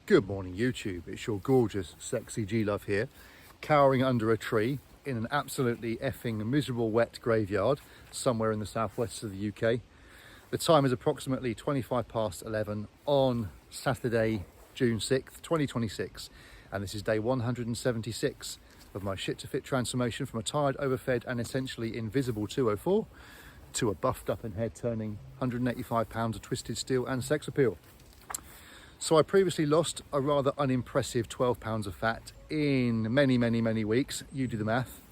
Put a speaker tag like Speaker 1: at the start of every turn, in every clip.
Speaker 1: Good morning YouTube, it's your gorgeous sexy G-Love here, cowering under a tree in an absolutely effing miserable wet graveyard somewhere in the southwest of the UK. The time is approximately 11:25 on Saturday, June 6th, 2026, and this is day 176 of my shit to fit transformation from a tired, overfed and essentially invisible 204 to a buffed up and head turning 185 pounds of twisted steel and sex appeal. So I previously lost a rather unimpressive 12 pounds of fat in many weeks. You do the math.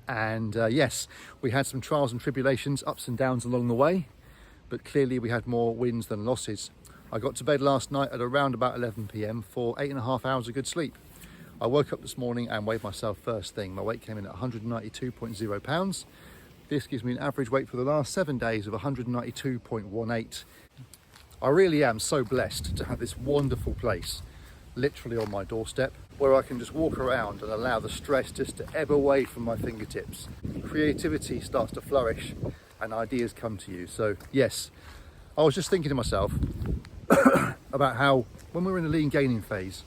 Speaker 1: And yes, we had some trials and tribulations, ups and downs along the way, but clearly we had more wins than losses. I got to bed last night at around about 11 p.m. for 8.5 hours of good sleep. I woke up this morning and weighed myself first thing. My weight came in at 192.0 pounds. This gives me an average weight for the last 7 days of 192.18. I really am so blessed to have this wonderful place literally on my doorstep where I can just walk around and allow the stress just to ebb away from my fingertips. Creativity starts to flourish and ideas come to you. So yes, I was just thinking to myself about how when we're in the lean gaining phase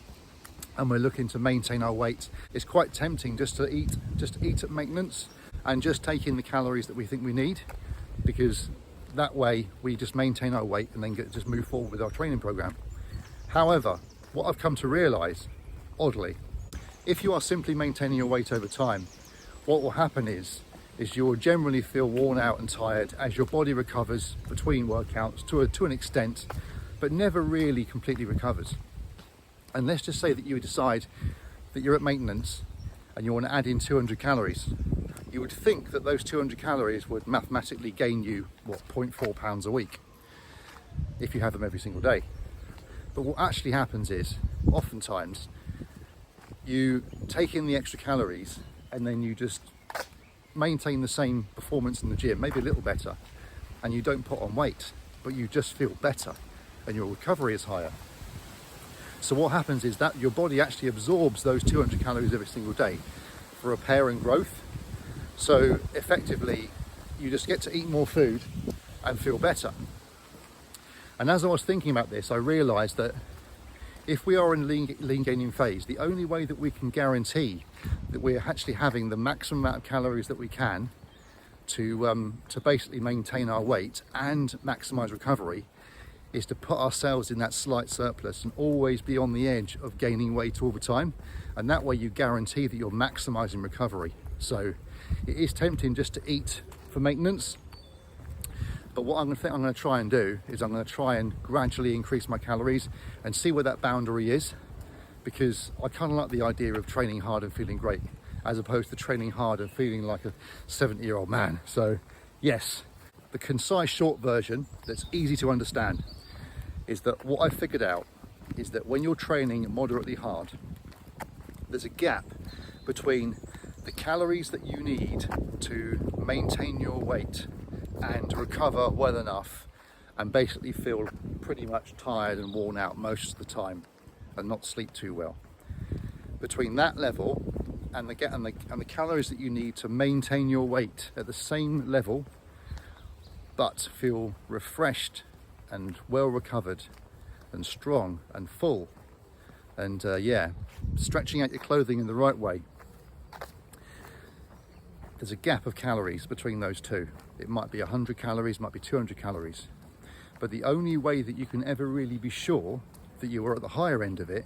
Speaker 1: and we're looking to maintain our weight, it's quite tempting just to eat at maintenance and just take in the calories that we think we need, because that way we just maintain our weight and then just move forward with our training program. However, what I've come to realize, oddly, if you are simply maintaining your weight over time, what will happen is you'll generally feel worn out and tired as your body recovers between workouts to an extent, but never really completely recovers. And let's just say that you decide that you're at maintenance and you want to add in 200 calories. You would think that those 200 calories would mathematically gain you, 0.4 pounds a week if you have them every single day. But what actually happens is, oftentimes, you take in the extra calories and then you just maintain the same performance in the gym, maybe a little better, and you don't put on weight, but you just feel better and your recovery is higher. So what happens is that your body actually absorbs those 200 calories every single day for repair and growth. So effectively, you just get to eat more food and feel better. And as I was thinking about this, I realized that if we are in a lean gaining phase, the only way that we can guarantee that we're actually having the maximum amount of calories that we can to basically maintain our weight and maximize recovery is to put ourselves in that slight surplus and always be on the edge of gaining weight all the time. And that way you guarantee that you're maximizing recovery. So it is tempting just to eat for maintenance, but what I'm going to try and do is I'm going to try and gradually increase my calories and see where that boundary is, because I kind of like the idea of training hard and feeling great as opposed to training hard and feeling like a 70-year-old man. So yes, the concise short version that's easy to understand is that what I figured out is that when you're training moderately hard, there's a gap between the calories that you need to maintain your weight and recover well enough and basically feel pretty much tired and worn out most of the time and not sleep too well. Between that level and the calories that you need to maintain your weight at the same level but feel refreshed and well recovered and strong and full and stretching out your clothing in the right way, there's a gap of calories between those two. It might be 100 calories, might be 200 calories. But the only way that you can ever really be sure that you are at the higher end of it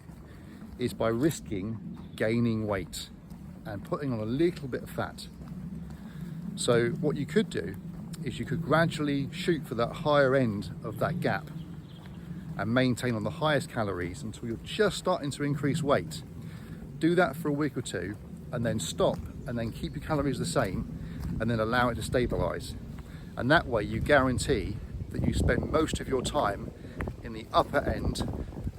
Speaker 1: is by risking gaining weight and putting on a little bit of fat. So what you could do is you could gradually shoot for that higher end of that gap and maintain on the highest calories until you're just starting to increase weight. Do that for a week or two and then stop and then keep your calories the same and then allow it to stabilize. And that way you guarantee that you spend most of your time in the upper end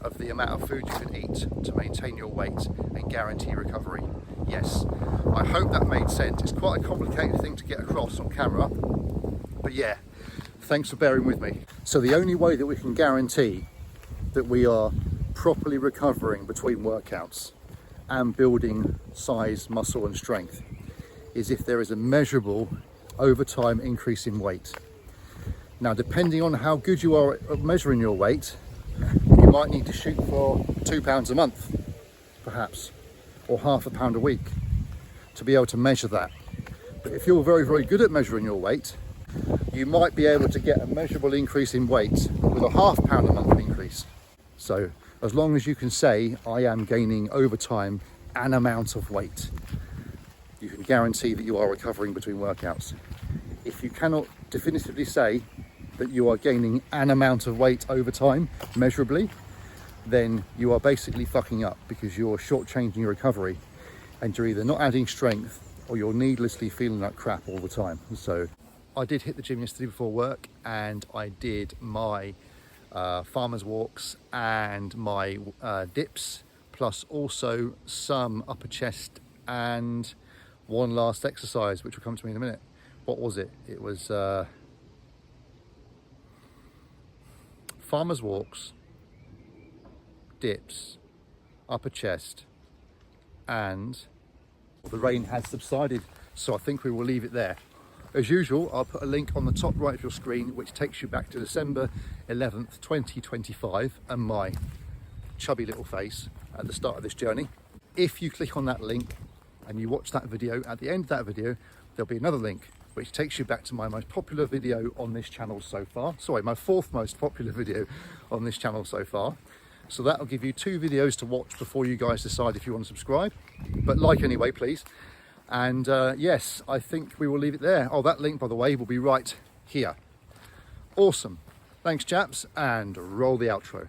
Speaker 1: of the amount of food you can eat to maintain your weight and guarantee recovery. Yes, I hope that made sense. It's quite a complicated thing to get across on camera, but yeah, thanks for bearing with me. So the only way that we can guarantee that we are properly recovering between workouts and building size, muscle and strength is if there is a measurable over time increase in weight. Now, depending on how good you are at measuring your weight, you might need to shoot for £2 a month, perhaps, or half a pound a week to be able to measure that. But if you're very, very good at measuring your weight, you might be able to get a measurable increase in weight with a £0.5 pound a month increase. So as long as you can say, I am gaining over time an amount of weight, you can guarantee that you are recovering between workouts. If you cannot definitively say that you are gaining an amount of weight over time, measurably, then you are basically fucking up, because you're shortchanging your recovery and you're either not adding strength or you're needlessly feeling like crap all the time. So I did hit the gym yesterday before work, and I did my farmer's walks and my dips, plus also some upper chest and one last exercise, which will come to me in a minute. What was it? It was farmer's walks, dips, upper chest, and the rain has subsided, so I think we will leave it there. As usual, I'll put a link on the top right of your screen which takes you back to December 11th 2025 and my chubby little face at the start of this journey. If you click on that link and you watch that video, at the end of that video there'll be another link which takes you back to my most popular video on this channel so far. Sorry, my fourth most popular video on this channel so far. So that'll give you 2 videos to watch before you guys decide if you want to subscribe. But like anyway, please. And yes, I think we will leave it there. Oh, that link, by the way, will be right here. Awesome. Thanks, chaps, and roll the outro.